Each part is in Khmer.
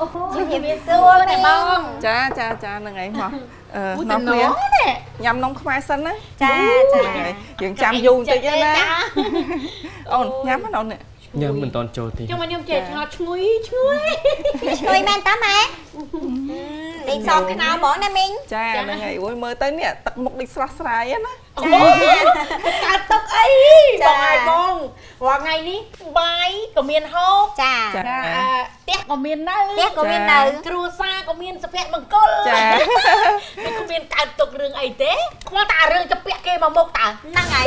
ជំរាបសួរតែបងចាហ្នឹងហើយមកនាំគ្នាញ៉ាំនំខ្មែរសិនណាចាយើងចាំយូរបន្តិចណាអូនញ៉ាំណាអូននេះញ៉ាំមិនតន់ចូលទេខ្ញុំញ៉ាំចេះឆ្ងល់ឈ្ងុយមែនតាម៉ែលេងសងខ្នោហ្មងណាមីងចាហ្នឹងហើយអូយមើលទៅនេះទឹកមុខដូចស្រស់ស្រាយណាកើតទឹកអីបងហើយបងរាល់ថ្ងៃនេះបាយក៏មានហូបចាផ្ទះក៏មាននៅគ្រួសារក៏មានសុភមង្គលចាមិនគ្មានកើតទុករឿងអីទេខ្វល់តែរឿងចាពាក់គេមកមុខតើហ្នឹងហើយ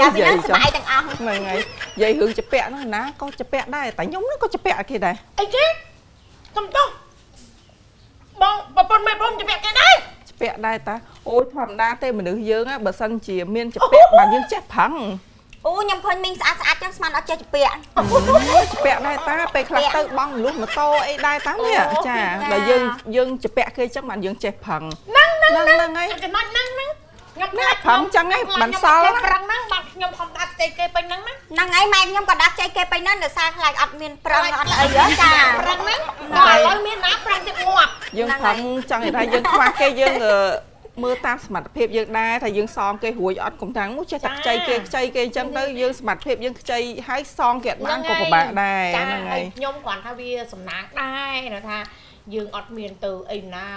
យ៉ាពីហ្នឹងសុបាយទាំងអស់ហ្នឹងហើយនិយាយរឿងចាពាក់ហ្នឹងណាក៏ចាពាក់ដែរតែខ្ញុំហ្នឹងក៏ចាពាក់គេដែរអីគេកំតោះបងប្រពន្ធមេបងចាពាក់គេដែរពាក់ដែរតាអូយធម្មតាទេមនុស្សយើងបើសិនជាមានចាពាក់បានយើងចេះប្រឹងអូខ្ញុំឃើញមីងស្អាតចឹងស្មានអត់ចេះចាពាក់ចាពាក់ដែរតាពេលខ្លះទៅបងលុះម៉ូតូអីដែរតានេះចាដល់យើងចាពាក់គេចឹងបានយើងចេះប្រឹងហ្នឹងហើយចំណុចហ្នឹងខ្ញុំប្រឹងចឹងហ្នឹងបានសល់ប្រឹងហ្នឹងបាទខ្ញុំខំដាក់ចេះគេពេញហ្នឹងហ្នឹងហើយម៉ែខ្ញុំក៏ដាក់ចេះគេពេញហ្នឹងដោយសារខ្លាចអត់មានប្រឹងអត់អីចាប្រឹងហ្នឹងដល់ឥឡូវមានណាប្រឹងទៀតងាប់យើងប្រឹងចង់និយាយថាយើងខ្វះគេយើងមើលតាមសមត្ថភាពយើងដែរថាយើងសងគេរួចអត់កំតាំងមកចេះតែខ្ចីគេអញ្ចឹងទៅយើងសមត្ថភាពយើងខ្ចីហើយសងគេអត់បានក៏ពិបាកដែរហ្នឹងហើយខ្ញុំគ្រាន់ថាវាសំណាងដែរថាយើងអត់មានទៅអីណា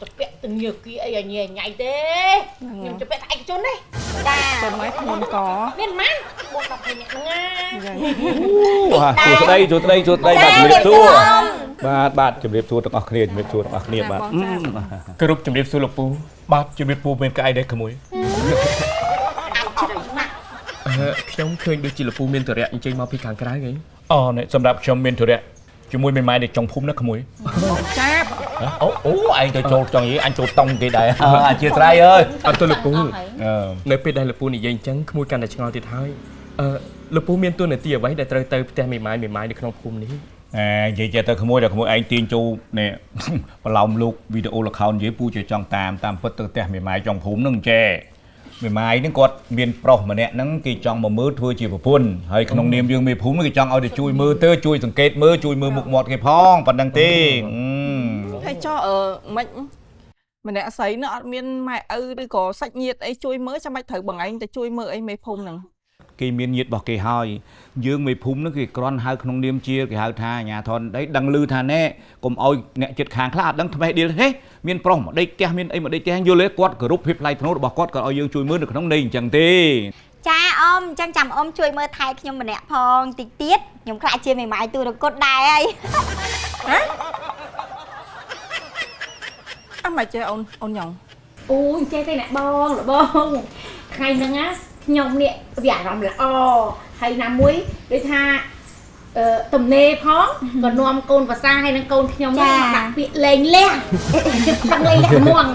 ទៅពាក់ទៅញើគីអីញ៉ៃញ៉ៃទេខ្ញុំទៅពាក់តែឯកជនទេចាទៅមកខ្ញុំក៏មានម៉ាន4 10នាក់ហ្នឹងអូសួស្ដីបាទជំរាបសួរបាទជំរាបសួរទាំងអស់គ្នាជំរាបសួរទាំងអស់គ្នាបាទគ្រប់ជំរាបសួរលោកពូបាទជំរាបពូមានក្អីដែរក្មួយខ្ញុំឃើញដូចជាលោកពូមានតរៈអញ្ជើញមកពីខាងក្រៅហីអូនេះសម្រាប់ខ្ញុំមានតរៈជាមួយមេម៉ាយនៅចុងភូមិណាក្មួយចាប់អូឯងទៅចូលចង់និយាយអញចូលតង់គេដែរអធិស្ឋានអើយអត់ទៅលោកពូនៅពេលដែលលោកពូនិយាយអញ្ចឹងក្មួយកាន់តែឆ្ងល់ទៀតហើយលោកពូមានទួនាទីអ្វីដែលត្រូវទៅផ្ទះមេម៉ាយនៅក្នុងភូមិនេះនិយាយចេះទៅក្មួយដល់ក្មួយឯងទាញចូលនេះបន្លំលោកវីដេអូលខោននិយាយពូជាចង់តាមពិតទៅផ្ទះមេម៉ាយចុងភូមិនឹងចេះមេម៉ាយហ្នឹងគាត់មានប្រុសម្នាក់ហ្នឹងគេចង់មកមើលធ្វើជាប្រពន្ធហើយក្នុងនាមយើងមេភូមិគេចង់ឲ្យទៅជួយមើលទៅជួយសង្កេតមើលជួយមើលមុខមាត់គេផងប៉ុណ្្នឹងទេហើយចុះមិនម្នាក់ស្រីនោះអត់មានម៉ែឪឬក៏សាច់ញាតិអីជួយមើលចាំបាច់ត្រូវបងឯងទៅជួយមើលអីមេភូមិហ្នឹងគេមានញាតិរបស់គេហើយយើងមេភូមិហ្នឹងគេគ្រាន់ហៅក្នុងនាមជាគេហៅថាអាញាធនអីដឹងឮថាណែកុំឲ្យអ្នកចិត្តខាងខ្លះអត់ដឹងថ្មេះដៀលទេមានប្រុសមកដេកផ្ទះមានអីមកដេកផ្ទះយល់ទេគាត់គោរពភាពថ្លៃថ្នូររបស់គាត់ក៏ឲ្យយើងជួយមើលនៅក្នុងនេះអញ្ចឹងទេចាអ៊ំអញ្ចឹងចាំអ៊ំជួយមើលថែខ្ញុំម្នាក់ផងតិចទៀតខ្ញុំខ្លាចជាមេម៉ាយទូរកុដដែរហើយអត់មកចេះអូនញ៉ងអូយចេះទេអ្នកបងថ្ងៃហ្នឹងណាខ្ញុំនេះវាអារម្មណ៍ល្អហើយណាមួយដូចថាទំនេរផងក៏នាំកូនភាសាហើយនឹងកូនខ្ញុំហ្នឹងដាក់ពាក្យលេងលះទាំងលេងលះមួង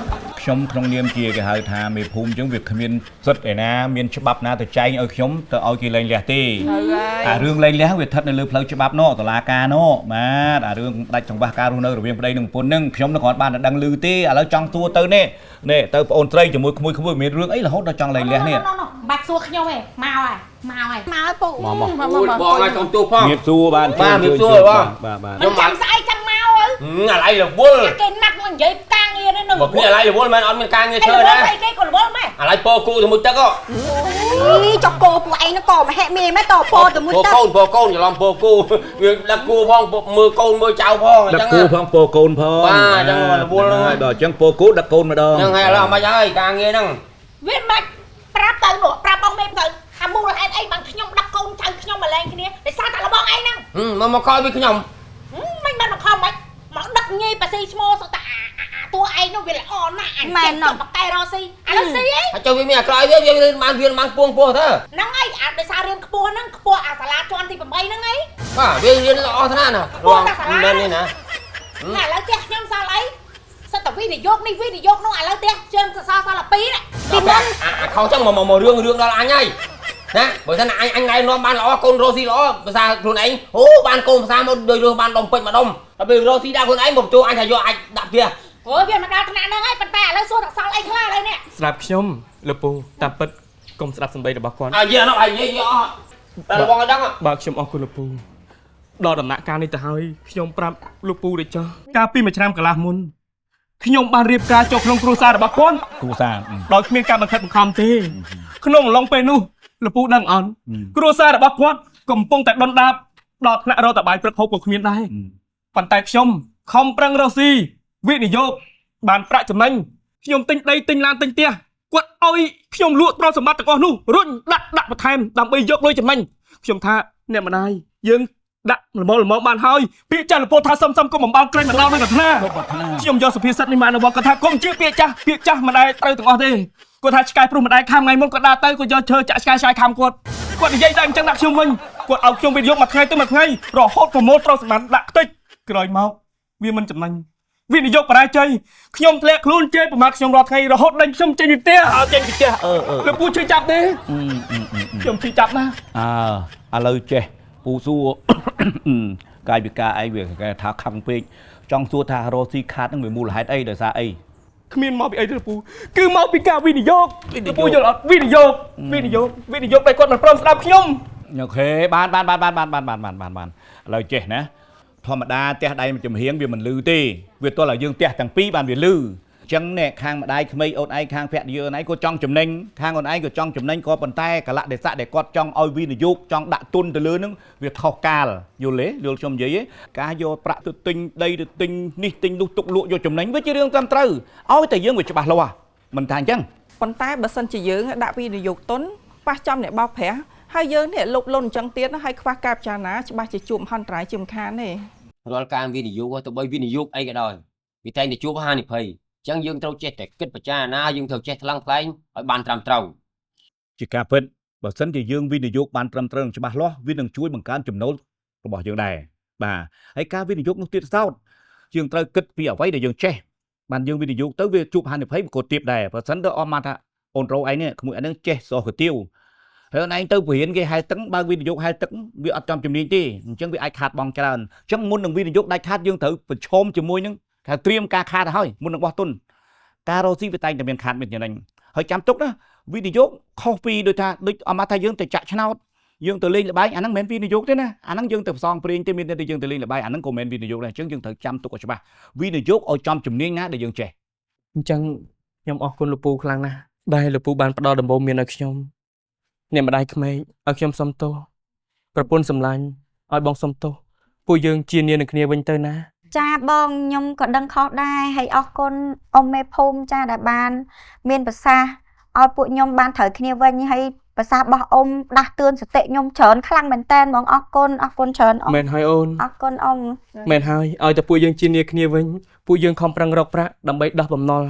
ខ្ញុំក្នុងនាមជាគេហៅថាមេភូមិអញ្ចឹងវាគ្មានសិទ្ធិឯណាមានច្បាប់ណាទៅចែងឲ្យខ្ញុំទៅឲ្យគេលេងលះទេអារឿងលេងលះវាស្ថិតនៅលើផ្លូវច្បាប់នោះតុលាការនោះបាទអារឿងដាច់ចង្វាក់ការរស់នៅរវាងប្តីនិងប្រពន្ធហ្នឹងខ្ញុំគ្រាន់បានតែដឹងឮទេឥឡូវចង់សួរទៅនេះទៅប្អូនស្រីជាមួយក្មួយមានរឿងអីរហូតដល់ចង់លេងលះនេះបាច់សួរខ្ញុំទេមកហើយពុកមកបងឲ្យចង់ទូផងមានសួរបានមានសួរបងខ្ញុំចាំស្អីចាំមកអាឡៃរវល់គេណាត់មកនិយាយការងារនេះនឹងមកពីអាឡៃរវល់មិនអត់មានការងារធ្វើណាគេក៏រវល់ម៉េចអាឡៃពោគូទៅមួយទឹកចុកគោពួកឯងនោះក៏មហិមាម៉េចតពោទៅមួយទឹកពោកូនច្រឡំពោគូវាដាក់គូផងមើលកូនមើលចៅផងអញ្ចឹងដាក់គូផងពោកូនផងបាទអញ្ចឹងរវល់ហ្នឹងដល់អញ្ចឹងពោគូដាក់កូនម្ដងហ្នឹងហើយឥឡូវមិនហើយការងារហ្នឹងវាមិនប្រាប់ទៅនោះប្រាប់បងមេទៅថាមូលហេតុអីបានខ្ញុំដាក់កូនចៅខ្ញុំមកលែងគ្នាដោយសារតែលបងឯងហ្នឹងមកខលវាខ្ញុំមិនបានមកខំមិនមកដឹកងាយប៉ាស៊ីឈ្មោះសុទ្ធតែតួឯងនោះវាល្អណាស់អញចេះបកតែរស៊ីឥឡូវស៊ីអីហើយចូលវាមានអាក្រោយវារៀនបានពួងពោះទៅហ្នឹងហើយអាដោយសាររៀនខ្ពស់ហ្នឹងខ្ពស់អាសាលាជាន់ទី8ហ្នឹងហីបាទវារៀនល្អថ្នាក់ណារងមែននេះណាឥឡូវផ្ទះខ្ញុំសល់អីសិតតែវិនិយោគនេះវិនិយោគនោះឥឡូវផ្ទះជើងសល់2ទីមុនអាខោចឹងមករឿងដល់អញហើយណាបើមិនអញណែនាំបានល្អកូនរស់ស៊ីល្អភាសាខ្លួនឯងអូបានកូនភាសាមកដូចរស់បានដុំពេជ្រមួយដុំតែពេលរស់ស៊ីដាក់ខ្លួនឯងមកជួអញថាយកអាចដាក់ផ្ទះអូវាមកដល់ថ្នាក់ហ្នឹងហើយប៉ុន្តែឥឡូវសួរតែសល់អីខ្លះឥឡូវនេះស្រាប់ខ្ញុំលោកពូតាមពិតកុំស្ដាប់សម្ដីរបស់គាត់និយាយអត់តែបងឲ្យដឹងបាទខ្ញុំអរគុណលោកពូ ដល់ដំណាក់កាលនេះទៅហើយខ្ញុំប្រាប់លោកពូដូចចោះកាលពីមួយឆ្នាំកន្លះមុនខ្ញុំបានរៀបការចុះក្នុងគ្រួសាររបស់គាត់ គ្រូសាស្ត្រ ដោយគ្មានការបង្ខិតបង្ខំទេក្នុងអំឡុងពេលនោះលោកពូដឹងអត់គ្រួសាររបស់គាត់កំពុងតែដុនដាបដល់ថ្នាក់រកតបាយព្រឹកហូបក៏គ្មានដែរប៉ុន្តែខ្ញុំខំប្រឹងរកស៊ីវិនិយោគបានប្រាក់ចំណេញខ្ញុំទិញដីទិញឡានទិញផ្ទះគាត់ឲ្យខ្ញុំលក់ទ្រព្យសម្បត្តិទាំងអស់នោះរុញដាក់បន្ថែមដើម្បីយកលុយចំណេញខ្ញុំថាអ្នកម្ដាយយើងដាក់ល្មមបានហើយពាក្យចាស់លពោថាសុំកុំបំបោក្រែងម្ដងនឹងកថាខ្ញុំយកសុភាសិតនេះមកអនុវត្តគាត់ថាកុំជឿពាក្យចាស់ម្ដាយត្រូវទាំងអស់ទេគាត់ថាឆ្កែព្រោះម្ដាយខំថ្ងៃមុនគាត់ដើរទៅគាត់យកឈើចាក់ឆ្កែឆ្កែខំគាត់និយាយតែអញ្ចឹងដាក់ខ្ញុំវិញគាត់ឲ្យខ្ញុំវិនិយោគមួយថ្ងៃទៅមួយថ្ងៃរហូតប្រមូលទ្រព្យសម្បត្តិដាក់ខ្ទេចក្រោយមកវាមិនចំណេញវិនិយោគបរាជ័យខ្ញុំធ្លាក់ខ្លួនជេរប្រមាថខ្ញុំរាល់ថ្ងៃរហូតដេញខ្ញុំចេញពីផ្ទះឲ្យចេញពីផ្ទះលោកពូជួយចាប់ទេខ្ញុំជួយចាប់ណាឥឡូវចេះពូសួរកាយវិការឯងវាគេថាខឹងពេកចង់សួរថារស់ស៊ីខាតនឹងវាមូលហេតុអីដោយសារអី គ្មានមកពីអីទេលោកពូគឺមកពីការវិនិយោគលោកពូយល់អត់វិនិយោគតែគាត់មិនព្រមស្ដាប់ខ្ញុំអូខេបានឥឡូវចេះណាធម្មតាផ្ទះដៃមួយចំហៀងវាមិនលឺទេវាទល់ឲ្យយើងផ្ទះទាំងពីរបានវាលឺអញ្ចឹងអ្នកខាងម្ដាយក្មេងអូនឯងខាងភក្តិយើងអូនឯងក៏ចង់ចំណេញខាងអូនឯងក៏ចង់ចំណេញក៏ប៉ុន្តែកលៈទេសៈដែលគាត់ចង់ឲ្យវិនិយោគចង់ដាក់ទុនទៅលើនឹងវាខុសកាលយល់ទេយល់ខ្ញុំនិយាយទេការយកប្រាក់ទៅទិញដីទៅទិញនេះទិញនោះទុកលក់យកចំណេញវាជារឿងត្រឹមត្រូវឲ្យតែយើងវាច្បាស់លាស់មិនថាអញ្ចឹង ប៉ុន្តែបើសិនជាយើងដាក់វិនិយោគទុនប៉ះចំអ្នកបោកប្រាស់ហើយយើងនេះលុបលុនអញ្ចឹងទៀតហើយខ្វះការពិចារណាច្បាស់ជាជួបហន្តរាយជាមិនខានទេ រាល់ការវិនិយោគទៅបីវិនិយោគអីក៏ដោយវាតែងតែជួបហានិភ័យអញ្ចឹងយើងត្រូវចេះតែគិតពិចារណាយើងត្រូវចេះថ្លឹងថ្លែងឲ្យបានត្រឹមត្រូវជាការពិតបើសិនជាយើងវិនិយោគបានត្រឹមត្រូវច្បាស់លាស់វានឹងជួយបង្កើនចំណូលរបស់យើងដែរបាទហើយការវិនិយោគនោះទៀតសោតយើងត្រូវគិតពីអ្វីដែលយើងចេះបានយើងវិនិយោគទៅវាជួបហានិភ័យក៏ទៀតដែរបើសិនទៅអមមកថាអូនរោឯងនេះក្មួយឯងចេះសោះកាទៀវហើយអូនឯងទៅបរៀនគេហែទឹកបើវិនិយោគហែទឹកវាអត់ចំជំនាញទេអញ្ចឹងវាអាចខាតបង់ច្រើនអញ្ចឹងមុននឹងវិនិយោគដាច់ខាតយើងត្រូវប្រឈមជាមួយនឹងថាត្រៀមការខាតឲ្យមុននឹងបោះទុនការរកស៊ីវាតែងតែមានខាតមានចំណេញហើយចាំទុកណាវិនិយោគខុសពីដូចអមថាយើងទៅចាក់ឆ្នោតយើងទៅលេងល្បែងអាហ្នឹងមិនមែនវិនិយោគទេណាអាហ្នឹងយើងទៅផ្សងព្រេងទេមានតែយើងទៅលេងល្បែងអាហ្នឹងក៏មិនមែនវិនិយោគដែរអញ្ចឹងយើងត្រូវចាំទុកឲ្យច្បាស់វិនិយោគឲ្យចំជំនាញណាដែលយើងចេះអញ្ចឹងខ្ញុំអរគុណលោកពូខ្លាំងណាស់ដែលលោកពូបានផ្ដល់ដំបូន្មានឲ្យខ្ញុំអ្នកម្ដាយក្មេកឲ្យខ្ញុំសុំទោសប្រពន្ធសម្លាញ់ឲ្យបងសុំទោសពួកយើងជានាងនឹងគ្នាវិញទៅណាចាបងខ្ញុំក៏ដឹងខុសដែរហើយអរគុណអ៊ំមេភូមិចាដែលបានមានប្រសាសន៍ឲ្យពួកខ្ញុំបានត្រូវគ្នាវិញហើយប្រសាសន៍របស់អ៊ំដាស់តឿនសតិខ្ញុំច្រើនខ្លាំងមែនតើបងអរគុណច្រើនអ៊ំមែនហើយអូនអរគុណអ៊ំមែនហើយឲ្យតែពួកយើងជានាងគ្នាវិញពួកយើងខំប្រឹងរកប្រាក់ដើម្បីដោះបំណុល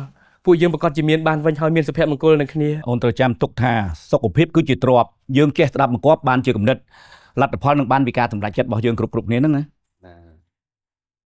ពួកយើងប្រកាសជាមានបានវិញហើយមានសុភមង្គលនឹងគ្នាអូនត្រូវចាំទុកថាសុខភាពគឺជាទ្រព្យយើងចេះស្ដាប់បង្គាប់បានជាគំនិតលទ្ធផលនឹងបានពីការសម្រេចចិត្តរបស់យើងគ្រប់គ្នាហ្នឹងណា